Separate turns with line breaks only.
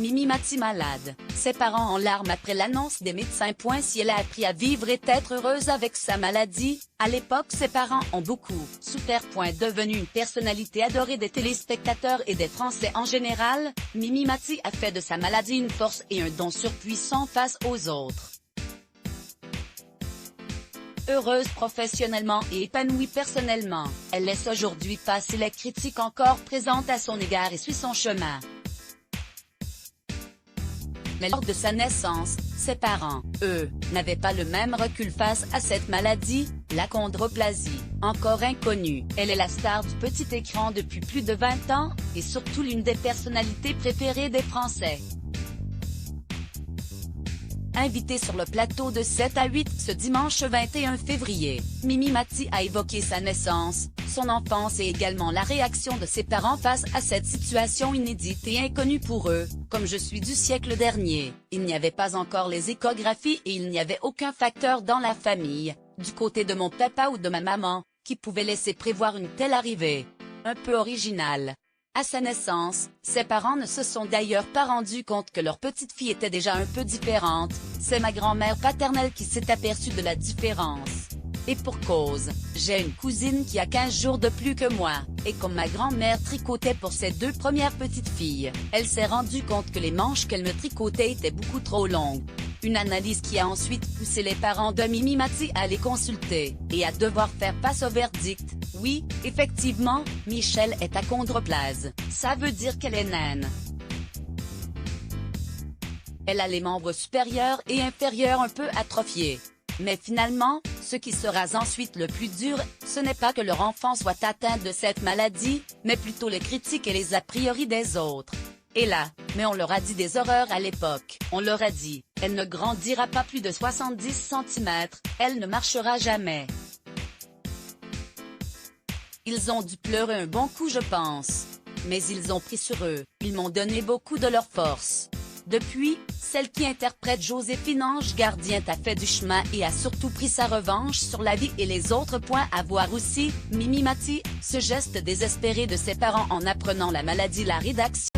Mimi Mati malade, ses parents en larmes après l'annonce des médecins. Si elle a appris à vivre et être heureuse avec sa maladie, à l'époque ses parents ont beaucoup souffert. Devenue une personnalité adorée des téléspectateurs et des Français en général, Mimi Mati a fait de sa maladie une force et un don surpuissant face aux autres. Heureuse professionnellement et épanouie personnellement, elle laisse aujourd'hui passer les critiques encore présentes à son égard et suit son chemin. Mais lors de sa naissance, ses parents, eux, n'avaient pas le même recul face à cette maladie, l'achondroplasie, encore inconnue. Elle est la star du petit écran depuis plus de 20 ans, et surtout l'une des personnalités préférées des Français. Invitée sur le plateau de 7 à 8 ce dimanche 21 février, Mimi Mati a évoqué sa naissance, son enfance et également la réaction de ses parents face à cette situation inédite et inconnue pour eux. Comme je suis du siècle dernier, il n'y avait pas encore les échographies et il n'y avait aucun facteur dans la famille, du côté de mon papa ou de ma maman, qui pouvait laisser prévoir une telle arrivée. Un peu original. À sa naissance, ses parents ne se sont d'ailleurs pas rendus compte que leur petite fille était déjà un peu différente, c'est ma grand-mère paternelle qui s'est aperçue de la différence. Et pour cause, j'ai une cousine qui a 15 jours de plus que moi, et comme ma grand-mère tricotait pour ses 2 premières petites filles, elle s'est rendue compte que les manches qu'elle me tricotait étaient beaucoup trop longues. Une analyse qui a ensuite poussé les parents de Mimi Mati à les consulter, et à devoir faire face au verdict. Oui, effectivement, Michelle est achondroplase, ça veut dire qu'elle est naine. Elle a les membres supérieurs et inférieurs un peu atrophiés. Mais finalement, ce qui sera ensuite le plus dur, ce n'est pas que leur enfant soit atteint de cette maladie, mais plutôt les critiques et les a priori des autres. Et là, mais on leur a dit des horreurs à l'époque. On leur a dit, elle ne grandira pas plus de 70 cm, elle ne marchera jamais. Ils ont dû pleurer un bon coup je pense. Mais ils ont pris sur eux, ils m'ont donné beaucoup de leur force. Depuis, celle qui interprète Joséphine Ange Gardien a fait du chemin et a surtout pris sa revanche sur la vie et les autres. À voir aussi, Mimi Mati, ce geste désespéré de ses parents en apprenant la maladie. La rédaction